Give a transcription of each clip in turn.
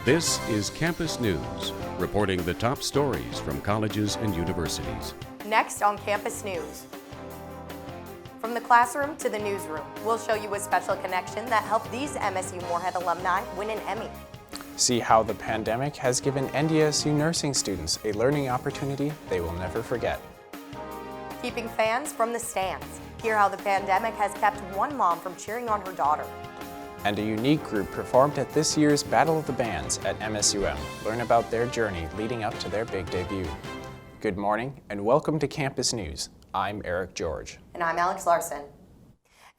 This is Campus News, reporting the top stories from colleges and universities. Next on Campus News. From the classroom to the newsroom, we'll show you a special connection that helped these MSU Moorhead alumni win an Emmy. See how the pandemic has given NDSU nursing students a learning opportunity they will never forget. Keeping fans from the stands. Hear how the pandemic has kept one mom from cheering on her daughter. And a unique group performed at this year's Battle of the Bands at MSUM. Learn about their journey leading up to their big debut. Good morning and welcome to Campus News. I'm Eric George. And I'm Alex Larson.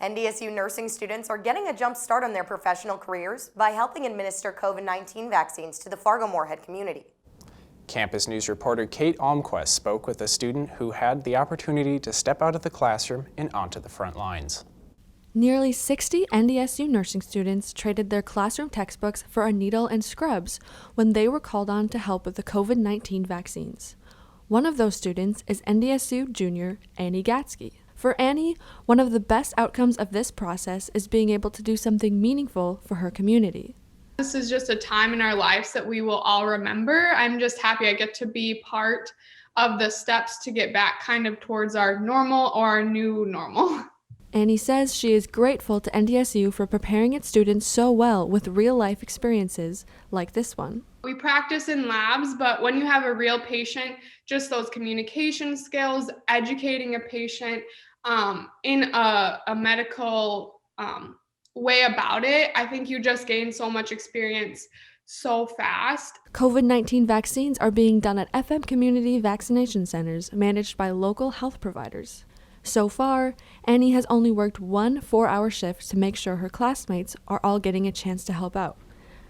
NDSU nursing students are getting a jump start on their professional careers by helping administer COVID-19 vaccines to the Fargo Moorhead community. Campus News reporter Kate Almquist spoke with a student who had the opportunity to step out of the classroom and onto the front lines. Nearly 60 NDSU nursing students traded their classroom textbooks for a needle and scrubs when they were called on to help with the COVID-19 vaccines. One of those students is NDSU junior Annie Gatsky. For Annie, one of the best outcomes of this process is being able to do something meaningful for her community. This is just a time in our lives that we will all remember. I'm just happy I get to be part of the steps to get back kind of towards our normal or our new normal. Annie says she is grateful to NDSU for preparing its students so well with real-life experiences like this one. We practice in labs, but when you have a real patient, just those communication skills, educating a patient in a medical way about it, I think you just gain so much experience so fast. COVID-19 vaccines are being done at FM community vaccination centers managed by local health providers. So far, Annie has only worked one 4-hour shift to make sure her classmates are all getting a chance to help out.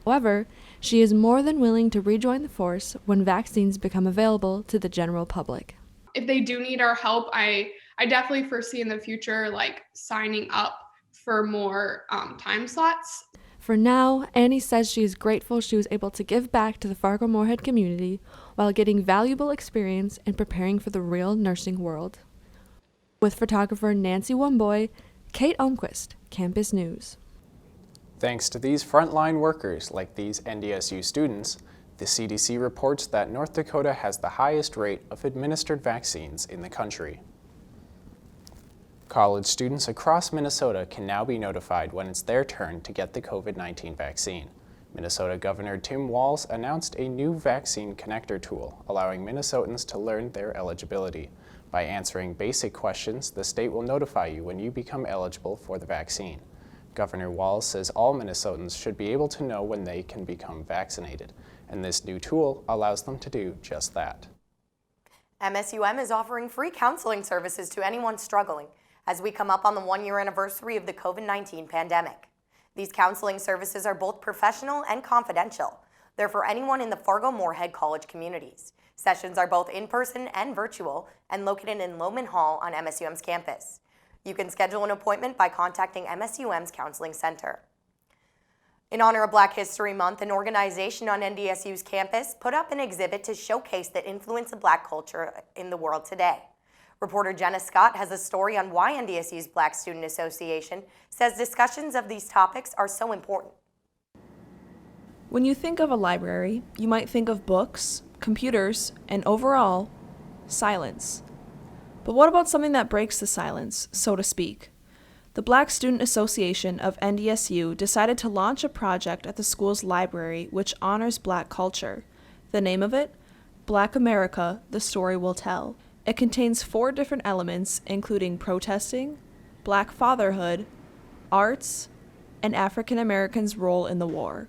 However, she is more than willing to rejoin the force when vaccines become available to the general public. If they do need our help, I definitely foresee in the future like signing up for more time slots. For now, Annie says she is grateful she was able to give back to the Fargo Moorhead community while getting valuable experience and preparing for the real nursing world. With photographer Nancy Womboy, Kate Almquist, Campus News. Thanks to these frontline workers like these NDSU students, the CDC reports that North Dakota has the highest rate of administered vaccines in the country. College students across Minnesota can now be notified when it's their turn to get the COVID-19 vaccine. Minnesota Governor Tim Walz announced a new vaccine connector tool, allowing Minnesotans to learn their eligibility. By answering basic questions, the state will notify you when you become eligible for the vaccine. Governor Walz says all Minnesotans should be able to know when they can become vaccinated, and this new tool allows them to do just that. MSUM is offering free counseling services to anyone struggling as we come up on the 1-year anniversary of the COVID-19 pandemic. These counseling services are both professional and confidential. They're for anyone in the Fargo Moorhead College communities. Sessions are both in-person and virtual and located in Lohman Hall on MSUM's campus. You can schedule an appointment by contacting MSUM's Counseling Center. In honor of Black History Month, an organization on NDSU's campus put up an exhibit to showcase the influence of Black culture in the world today. Reporter Jenna Scott has a story on why NDSU's Black Student Association says discussions of these topics are so important. When you think of a library, you might think of books, computers, and overall, silence. But what about something that breaks the silence, so to speak? The Black Student Association of NDSU decided to launch a project at the school's library which honors Black culture. The name of it? Black America, The Story We'll Tell. It contains 4 different elements, including protesting, Black fatherhood, arts, and African Americans' role in the war,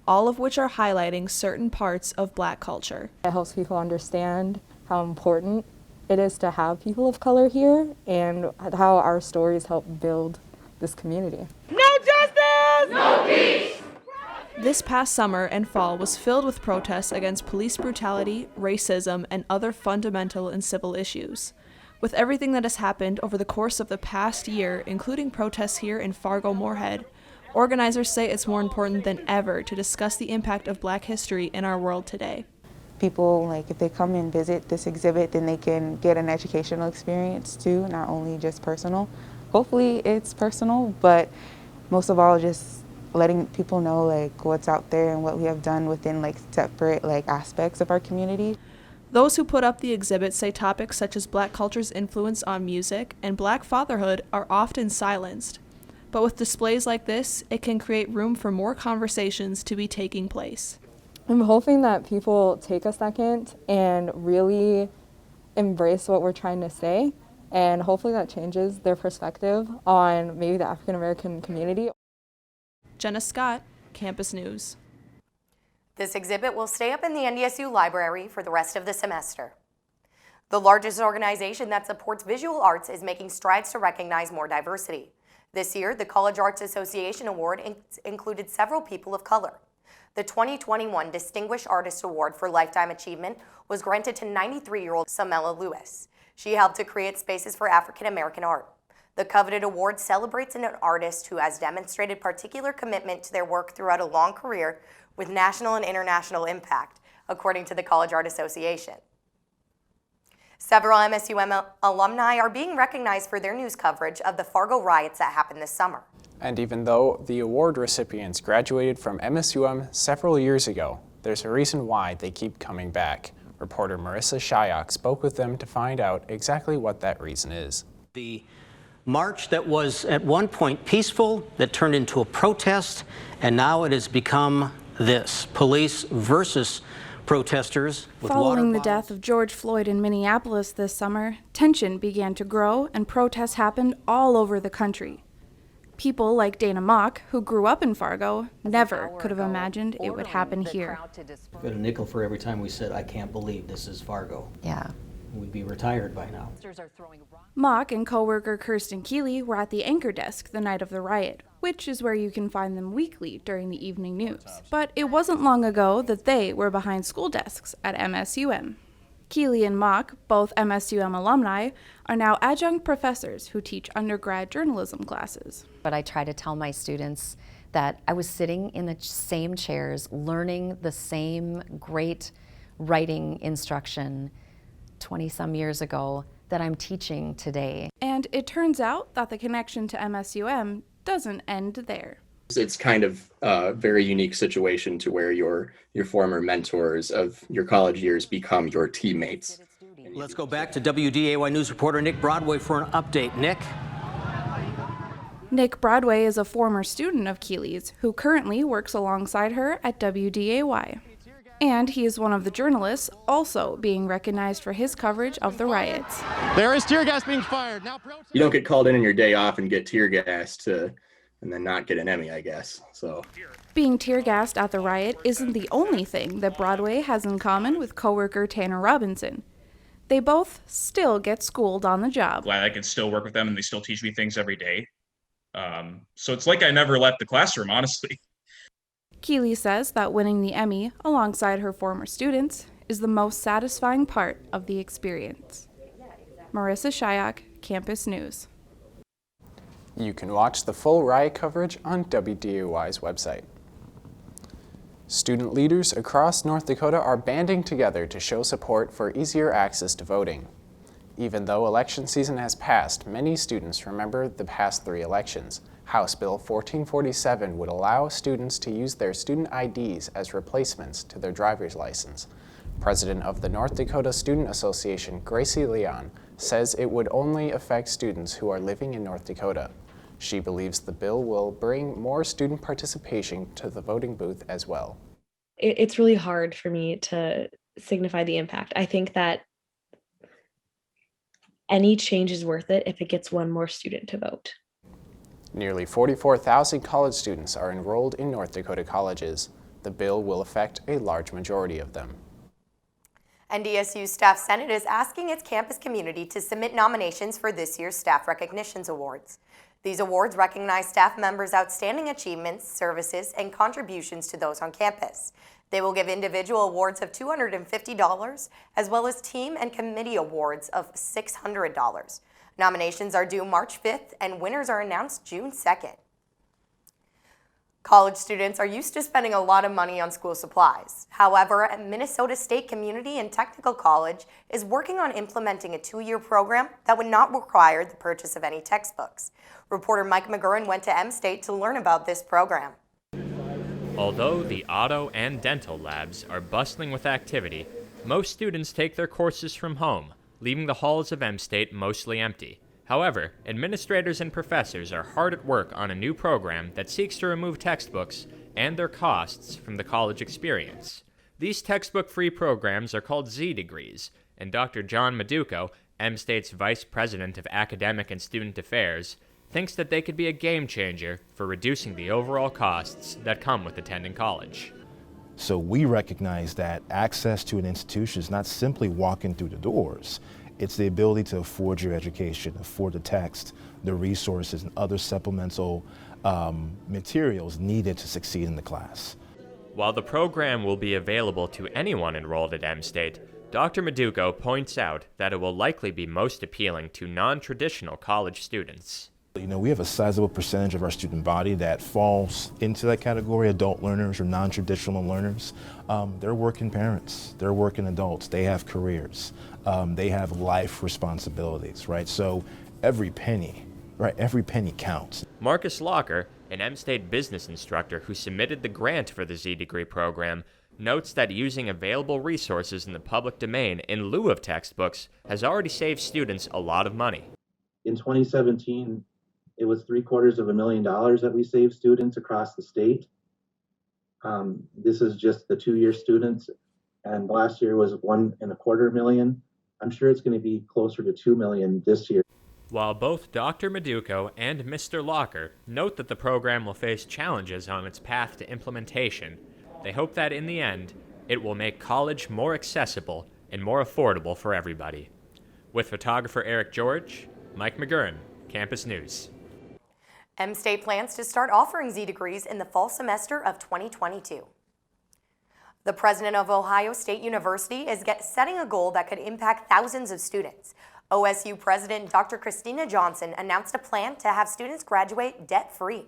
all of which are highlighting certain parts of Black culture. It helps people understand how important it is to have people of color here and how our stories help build this community. No justice! No peace! This past summer and fall was filled with protests against police brutality, racism, and other fundamental and civil issues. With everything that has happened over the course of the past year, including protests here in Fargo Moorhead, organizers say it's more important than ever to discuss the impact of Black history in our world today. People, if they come and visit this exhibit, then they can get an educational experience too, not only just personal. Hopefully it's personal, but most of all just letting people know like what's out there and what we have done within like separate like aspects of our community. Those who put up the exhibit say topics such as Black culture's influence on music and Black fatherhood are often silenced. But with displays like this, it can create room for more conversations to be taking place. I'm hoping that people take a second and really embrace what we're trying to say, and hopefully that changes their perspective on maybe the African American community. Jenna Scott, Campus News. This exhibit will stay up in the NDSU library for the rest of the semester. The largest organization that supports visual arts is making strides to recognize more diversity. This year, the College Arts Association Award included several people of color. The 2021 Distinguished Artist Award for Lifetime Achievement was granted to 93-year-old Samela Lewis. She helped to create spaces for African American art. The coveted award celebrates an artist who has demonstrated particular commitment to their work throughout a long career with national and international impact, according to the College Art Association. Several MSUM alumni are being recognized for their news coverage of the Fargo Riots that happened this summer. And even though the award recipients graduated from MSUM several years ago, there's a reason why they keep coming back. Reporter Marissa Shyok spoke with them to find out exactly what that reason is. The march that was at one point peaceful, that turned into a protest, and now it has become this, police versus protesters with Following the death of George Floyd in Minneapolis this summer, tension began to grow and protests happened all over the country. People like Dana Mock, who grew up in Fargo, never could have imagined it would happen here. Got a nickel for every time we said, I can't believe this is Fargo. Yeah. We'd be retired by now. Mock and co-worker Kirsten Keeley were at the anchor desk the night of the riot, which is where you can find them weekly during the evening news. But it wasn't long ago that they were behind school desks at MSUM. Keeley and Mock, both MSUM alumni, are now adjunct professors who teach undergrad journalism classes. But I try to tell my students that I was sitting in the same chairs, learning the same great writing instruction 20-some years ago that I'm teaching today. And it turns out that the connection to MSUM doesn't end there. It's kind of a very unique situation to where your former mentors of your college years become your teammates. Let's go back to WDAY News reporter Nick Broadway for an update. Nick? Nick Broadway is a former student of Keeley's who currently works alongside her at WDAY. And he is one of the journalists also being recognized for his coverage of the riots. There is tear gas being fired. Now, you don't get called in on your day off and get tear gassed and then not get an Emmy, I guess. So being tear gassed at the riot isn't the only thing that Broadway has in common with coworker Tanner Robinson. They both still get schooled on the job. Glad I can still work with them and they still teach me things every day. So it's like I never left the classroom, honestly. Keeley says that winning the Emmy alongside her former students is the most satisfying part of the experience. Marissa Shyok, Campus News. You can watch the full riot coverage on WDAY's website. Student leaders across North Dakota are banding together to show support for easier access to voting. Even though election season has passed, many students remember the past 3 elections. House Bill 1447 would allow students to use their student IDs as replacements to their driver's license. President of the North Dakota Student Association, Gracie Leon, says it would only affect students who are living in North Dakota. She believes the bill will bring more student participation to the voting booth as well. It's really hard for me to signify the impact. I think that any change is worth it if it gets one more student to vote. Nearly 44,000 college students are enrolled in North Dakota colleges. The bill will affect a large majority of them. NDSU Staff Senate is asking its campus community to submit nominations for this year's Staff Recognitions Awards. These awards recognize staff members' outstanding achievements, services, and contributions to those on campus. They will give individual awards of $250, as well as team and committee awards of $600. Nominations are due March 5th, and winners are announced June 2nd. College students are used to spending a lot of money on school supplies. However, Minnesota State Community and Technical College is working on implementing a 2-year program that would not require the purchase of any textbooks. Reporter Mike McGurran went to M-State to learn about this program. Although the auto and dental labs are bustling with activity, most students take their courses from home, leaving the halls of M-State mostly empty. However, administrators and professors are hard at work on a new program that seeks to remove textbooks and their costs from the college experience. These textbook-free programs are called Z degrees, and Dr. John Maduco, M-State's Vice President of Academic and Student Affairs, thinks that they could be a game changer for reducing the overall costs that come with attending college. So we recognize that access to an institution is not simply walking through the doors. It's the ability to afford your education, afford the text, the resources, and other supplemental materials needed to succeed in the class. While the program will be available to anyone enrolled at M-State, Dr. Maduco points out that it will likely be most appealing to non-traditional college students. You know, we have a sizable percentage of our student body that falls into that category, adult learners or non-traditional learners. They're working parents, they're working adults, they have careers, they have life responsibilities, right? So every penny counts. Marcus Locker, an M-State business instructor who submitted the grant for the Z degree program, notes that using available resources in the public domain in lieu of textbooks has already saved students a lot of money. In 2017, it was $750,000 that we saved students across the state. This is just the 2-year students, and last year was $1.25 million. I'm sure it's going to be closer to $2 million this year. While both Dr. Maduco and Mr. Locker note that the program will face challenges on its path to implementation, they hope that in the end, it will make college more accessible and more affordable for everybody. With photographer Eric George, Mike McGurran, Campus News. M-State plans to start offering Z degrees in the fall semester of 2022. The president of Ohio State University is setting a goal that could impact thousands of students. OSU President Dr. Christina Johnson announced a plan to have students graduate debt-free.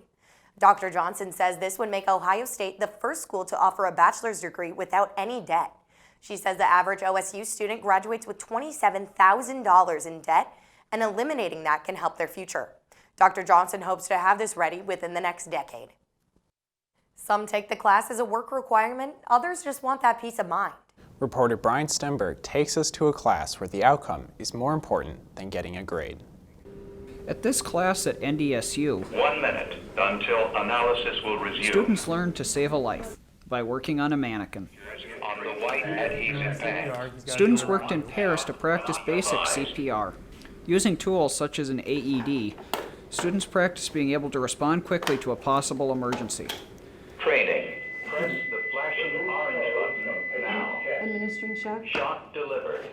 Dr. Johnson says this would make Ohio State the first school to offer a bachelor's degree without any debt. She says the average OSU student graduates with $27,000 in debt, and eliminating that can help their future. Dr. Johnson hopes to have this ready within the next decade. Some take the class as a work requirement, others just want that peace of mind. Reporter Brian Stenberg takes us to a class where the outcome is more important than getting a grade. At this class at NDSU, 1 minute until analysis will resume. Students learn to save a life by working on a mannequin. On the white adhesive pad. Students worked in pairs to practice basic CPR. Using tools such as an AED, students practice being able to respond quickly to a possible emergency. Training. Press the flashing orange button now. Administering shock. Shock delivered.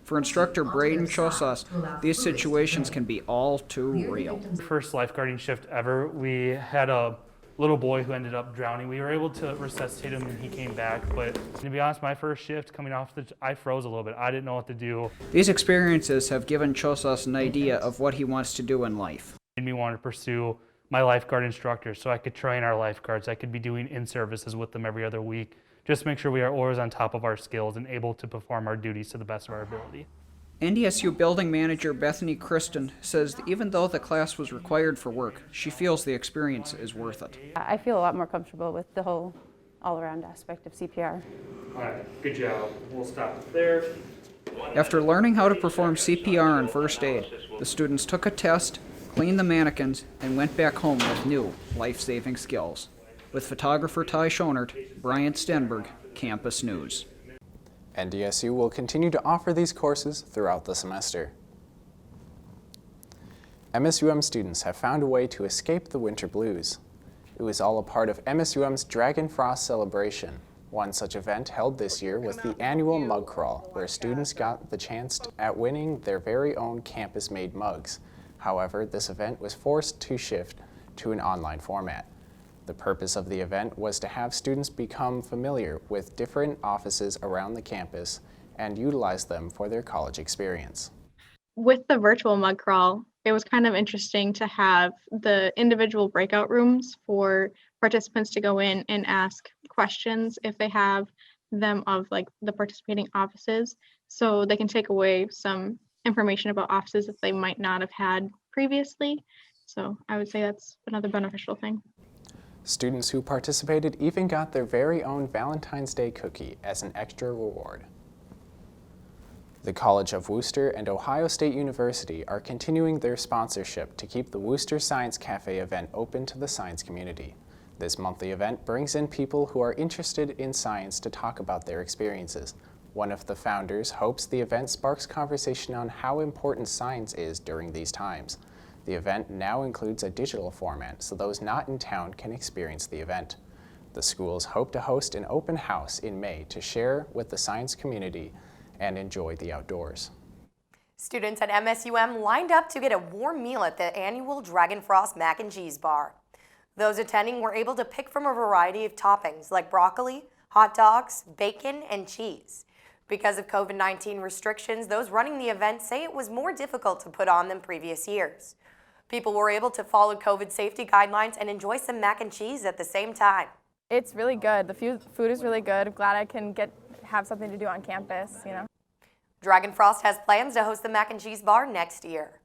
For instructor Braden Chosas, these situations can be all too real. First lifeguarding shift ever, we had a little boy who ended up drowning. We were able to resuscitate him and he came back, but to be honest, my first shift coming off I froze a little bit. I didn't know what to do. These experiences have given Chosas an idea of what he wants to do in life. It made me want to pursue my lifeguard instructor so I could train our lifeguards. I could be doing in-services with them every other week. Just make sure we are always on top of our skills and able to perform our duties to the best of our ability. NDSU building manager Bethany Kristen says that even though the class was required for work, she feels the experience is worth it. I feel a lot more comfortable with the whole all-around aspect of CPR. All right, good job. We'll stop there. After learning how to perform CPR and first aid, the students took a test, cleaned the mannequins, and went back home with new life-saving skills. With photographer Ty Schonert, Bryant Stenberg, Campus News. NDSU will continue to offer these courses throughout the semester. MSUM students have found a way to escape the winter blues. It was all a part of MSUM's Dragon Frost celebration. One such event held this year was the annual mug crawl, where students got the chance at winning their very own campus-made mugs. However, this event was forced to shift to an online format. The purpose of the event was to have students become familiar with different offices around the campus and utilize them for their college experience. With the virtual mug crawl, it was kind of interesting to have the individual breakout rooms for participants to go in and ask questions if they have them of like the participating offices, so they can take away some information about offices that they might not have had previously. So I would say that's another beneficial thing. Students who participated even got their very own Valentine's Day cookie as an extra reward. The College of Wooster and Ohio State University are continuing their sponsorship to keep the Wooster Science Cafe event open to the science community. This monthly event brings in people who are interested in science to talk about their experiences. One of the founders hopes the event sparks conversation on how important science is during these times. The event now includes a digital format, so those not in town can experience the event. The schools hope to host an open house in May to share with the science community and enjoy the outdoors. Students at MSUM lined up to get a warm meal at the annual Dragon Frost Mac and Cheese Bar. Those attending were able to pick from a variety of toppings like broccoli, hot dogs, bacon, and cheese. Because of COVID-19 restrictions, those running the event say it was more difficult to put on than previous years. People were able to follow COVID safety guidelines and enjoy some mac and cheese at the same time. It's really good. The food is really good. I'm glad I can have something to do on campus, you know. Dragon Frost has plans to host the Mac and Cheese Bar next year.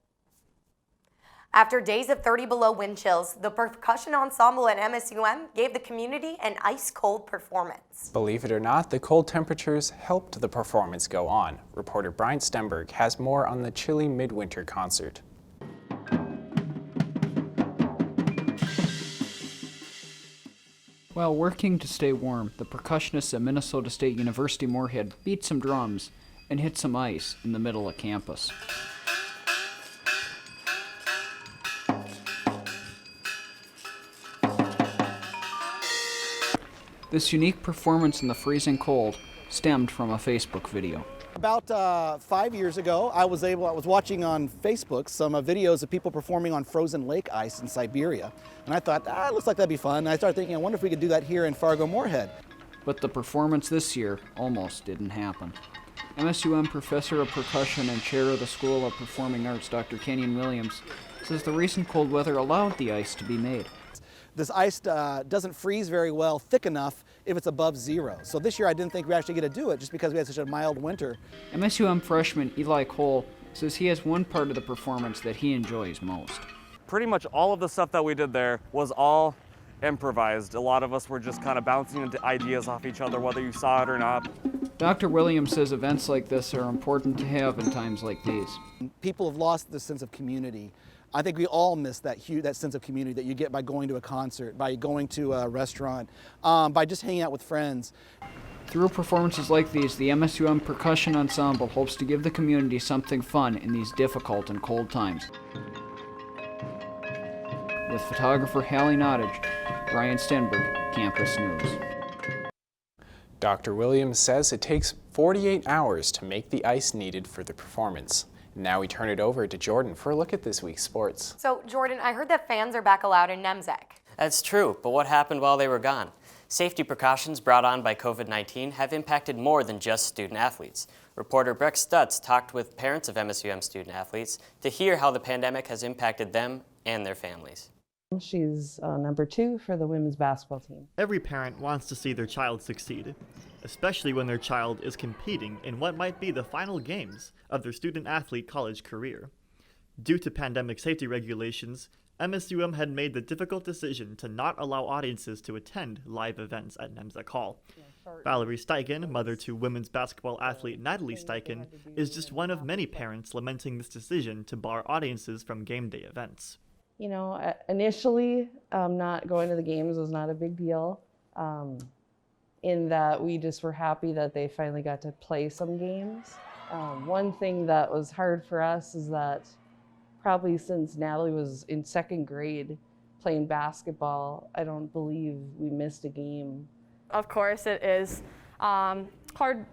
After days of 30 below wind chills, the percussion ensemble at MSUM gave the community an ice-cold performance. Believe it or not, the cold temperatures helped the performance go on. Reporter Brian Stenberg has more on the chilly midwinter concert. While working to stay warm, the percussionists at Minnesota State University Moorhead beat some drums and hit some ice in the middle of campus. This unique performance in the freezing cold stemmed from a Facebook video. About 5 years ago, I was watching on Facebook some videos of people performing on frozen lake ice in Siberia. And I thought, it looks like that'd be fun. And I started thinking, I wonder if we could do that here in Fargo Moorhead. But the performance this year almost didn't happen. MSUM Professor of Percussion and Chair of the School of Performing Arts, Dr. Kenyon Williams, says the recent cold weather allowed the ice to be made. This ice doesn't freeze very well thick enough if it's above zero. So this year I didn't think we actually get to do it just because we had such a mild winter. MSUM freshman Eli Cole says he has one part of the performance that he enjoys most. Pretty much all of the stuff that we did there was all improvised. A lot of us were just kind of bouncing into ideas off each other, whether you saw it or not. Dr. Williams says events like this are important to have in times like these. People have lost the sense of community. I think we all miss that sense of community that you get by going to a concert, by going to a restaurant, by just hanging out with friends. Through performances like these, the MSUM Percussion Ensemble hopes to give the community something fun in these difficult and cold times. With photographer Hallie Nottage, Brian Stenberg, Campus News. Dr. Williams says it takes 48 hours to make the ice needed for the performance. Now we turn it over to Jordan for a look at this week's sports. So, Jordan, I heard that fans are back allowed in NEMSEC. That's true, but what happened while they were gone? Safety precautions brought on by COVID-19 have impacted more than just student athletes. Reporter Breck Stutz talked with parents of MSUM student athletes to hear how the pandemic has impacted them and their families. She's number 2 for the women's basketball team. Every parent wants to see their child succeed, especially when their child is competing in what might be the final games of their student-athlete college career. Due to pandemic safety regulations, MSUM had made the difficult decision to not allow audiences to attend live events at NEMSEC Hall. Valerie Steichen, mother to women's basketball athlete Natalie Steichen, is just one of many parents lamenting this decision to bar audiences from game day events. You know, initially, not going to the games was not a big deal, in that we just were happy that they finally got to play some games. One thing that was hard for us is that probably since Natalie was in 2nd grade playing basketball, I don't believe we missed a game. Of course, it is hard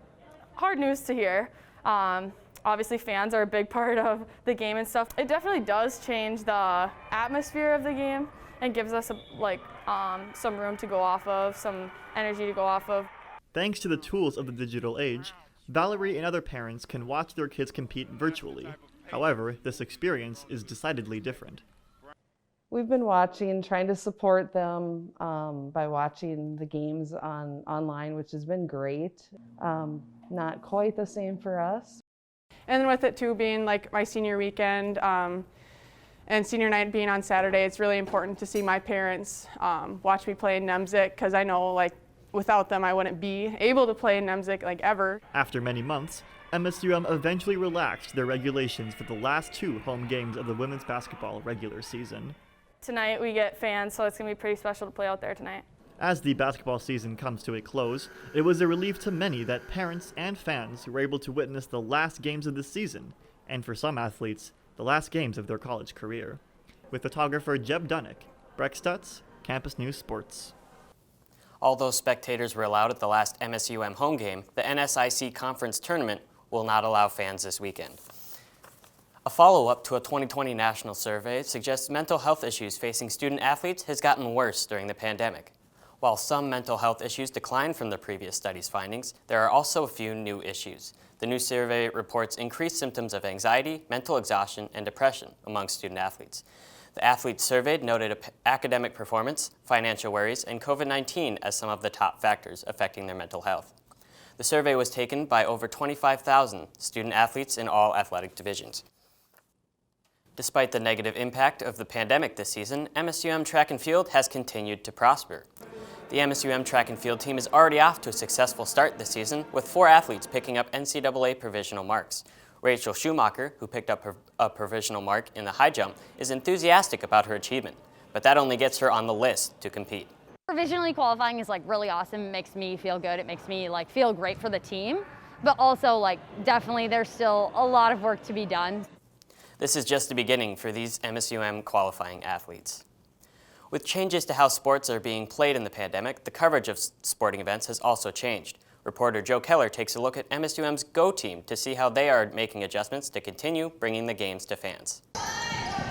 news to hear. Obviously, fans are a big part of the game and stuff. It definitely does change the atmosphere of the game and gives us some room to go off of, some energy to go off of. Thanks to the tools of the digital age, Valerie and other parents can watch their kids compete virtually. However, this experience is decidedly different. We've been trying to support them by watching the games online, which has been great. Not quite the same for us. And then with it too being like my senior weekend, And senior night being on Saturday, it's really important to see my parents watch me play in NEMSIC, because I know like without them I wouldn't be able to play in NEMSIC like ever. After many months, MSUM eventually relaxed their regulations for the last 2 home games of the women's basketball regular season. Tonight we get fans, so it's going to be pretty special to play out there tonight. As the basketball season comes to a close, it was a relief to many that parents and fans were able to witness the last games of the season, and for some athletes, the last games of their college career. With photographer Jeb Dunnick, Breck Stutz, Campus News Sports. Although spectators were allowed at the last MSUM home game, the NSIC conference tournament will not allow fans this weekend. A follow-up to a 2020 national survey suggests mental health issues facing student athletes has gotten worse during the pandemic. While some mental health issues declined from the previous study's findings, there are also a few new issues. The new survey reports increased symptoms of anxiety, mental exhaustion, and depression among student athletes. The athletes surveyed noted academic performance, financial worries, and COVID-19 as some of the top factors affecting their mental health. The survey was taken by over 25,000 student athletes in all athletic divisions. Despite the negative impact of the pandemic this season, MSUM track and field has continued to prosper. The MSUM track and field team is already off to a successful start this season, with 4 athletes picking up NCAA provisional marks. Rachel Schumacher, who picked up a provisional mark in the high jump, is enthusiastic about her achievement, but that only gets her on the list to compete. Provisionally qualifying is like really awesome. It makes me feel good. It makes me like feel great for the team, but also like definitely there's still a lot of work to be done. This is just the beginning for these MSUM qualifying athletes. With changes to how sports are being played in the pandemic, the coverage of sporting events has also changed. Reporter Joe Keller takes a look at MSUM's GoTeam to see how they are making adjustments to continue bringing the games to fans.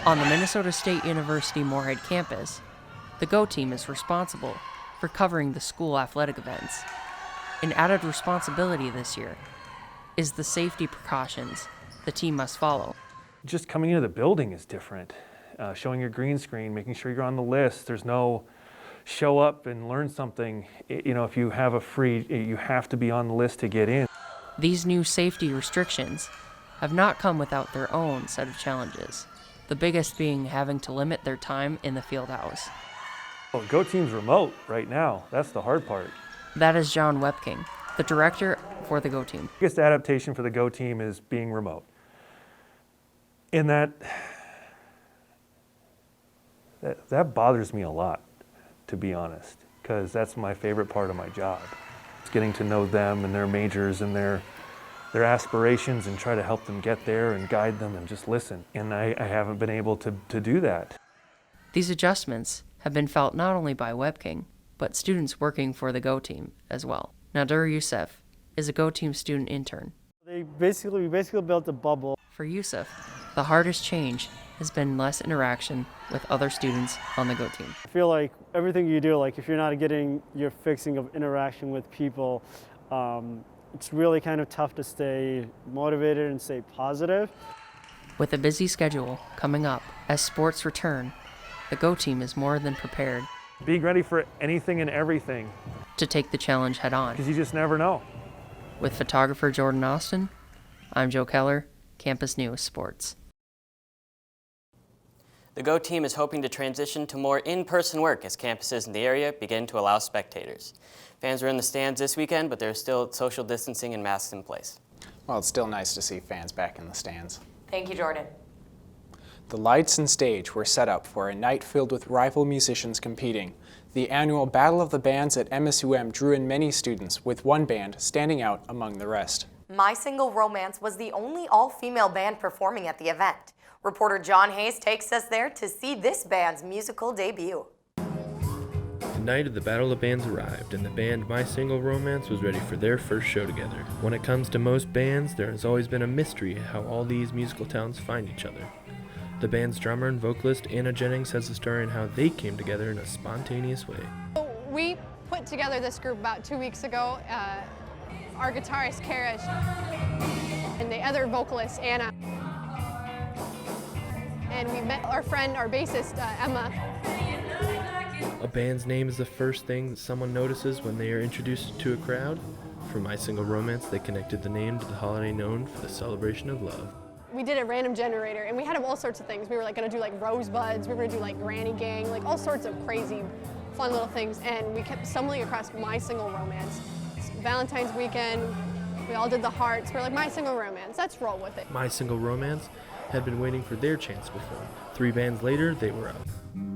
On the Minnesota State University Moorhead campus, the GoTeam is responsible for covering the school athletic events. An added responsibility this year is the safety precautions the team must follow. Just coming into the building is different. Showing your green screen, making sure you're on the list. There's no show up and learn something. You know, if you have a free, you have to be on the list to get in. These new safety restrictions have not come without their own set of challenges, the biggest being having to limit their time in the field house. Well, GoTeam's remote right now. That's the hard part. That is John Webking, the director for the GoTeam. The biggest adaptation for the GoTeam is being remote. And that bothers me a lot, to be honest, because that's my favorite part of my job. It's getting to know them and their majors and their aspirations and try to help them get there and guide them and just listen. And I haven't been able to do that. These adjustments have been felt not only by Webking, but students working for the GoTeam as well. Nadir Youssef is a GoTeam student intern. We basically built a bubble. For Youssef, the hardest change has been less interaction with other students on the GoTeam. I feel like everything you do, like if you're not getting your fixing of interaction with people, it's really kind of tough to stay motivated and stay positive. With a busy schedule coming up as sports return, the GoTeam is more than prepared. Being ready for anything and everything. To take the challenge head on. Because you just never know. With photographer Jordan Austin, I'm Joe Keller, Campus News Sports. The GoTeam is hoping to transition to more in-person work as campuses in the area begin to allow spectators. Fans were in the stands this weekend, but there's still social distancing and masks in place. Well, it's still nice to see fans back in the stands. Thank you, Jordan. The lights and stage were set up for a night filled with rival musicians competing. The annual Battle of the Bands at MSUM drew in many students, with one band standing out among the rest. My Single Romance was the only all-female band performing at the event. Reporter John Hayes takes us there to see this band's musical debut. The night of the Battle of Bands arrived, and the band My Single Romance was ready for their first show together. When it comes to most bands, there has always been a mystery how all these musical talents find each other. The band's drummer and vocalist Anna Jennings has the story on how they came together in a spontaneous way. We put together this group about 2 weeks ago. Our guitarist Kara and the other vocalist Anna. And we met our friend, our bassist Emma. A band's name is the first thing that someone notices when they are introduced to a crowd. For My Single Romance, they connected the name to the holiday known for the celebration of love. we did a random generator, and we had all sorts of things. We were like gonna do like rosebuds, we were gonna do like granny gang, like all sorts of crazy, fun little things, and we kept stumbling across My Single Romance. It's Valentine's weekend, we all did the hearts. We're like, My Single Romance, let's roll with it. My Single Romance had been waiting for their chance to perform. 3 bands later, they were out.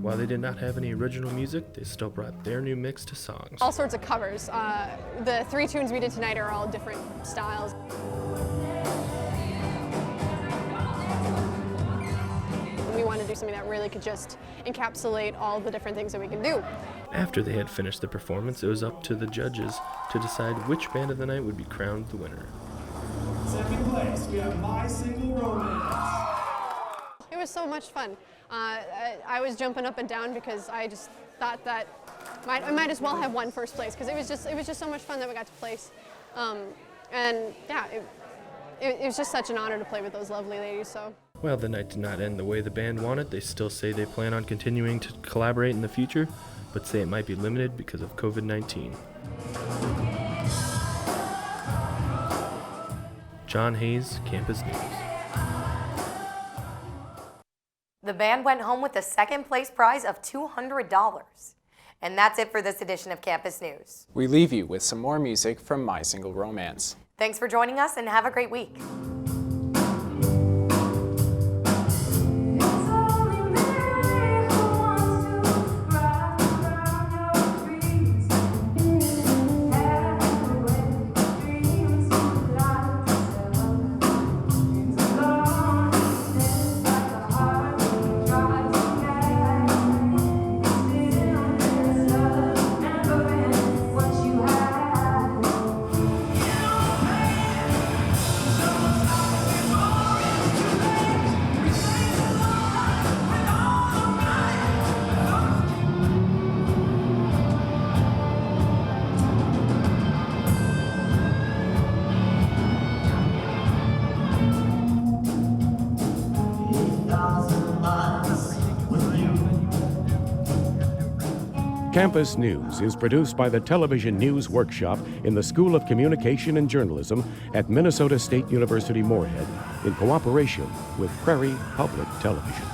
While they did not have any original music, they still brought their new mix to songs. All sorts of covers. The 3 tunes we did tonight are all different styles. We wanted to do something that really could just encapsulate all the different things that we can do. After they had finished the performance, it was up to the judges to decide which band of the night would be crowned the winner. Second place, we have My Single Romance. It was so much fun. I was jumping up and down because I just thought that I might as well have won first place, because it was just so much fun that we got to place. And yeah, it was just such an honor to play with those lovely ladies. So. While the night did not end the way the band wanted, they still say they plan on continuing to collaborate in the future, but say it might be limited because of COVID-19. John Hayes, Campus News. The band went home with a second place prize of $200. And that's it for this edition of Campus News. We leave you with some more music from My Single Romance. Thanks for joining us and have a great week. Campus News is produced by the Television News Workshop in the School of Communication and Journalism at Minnesota State University Moorhead in cooperation with Prairie Public Television.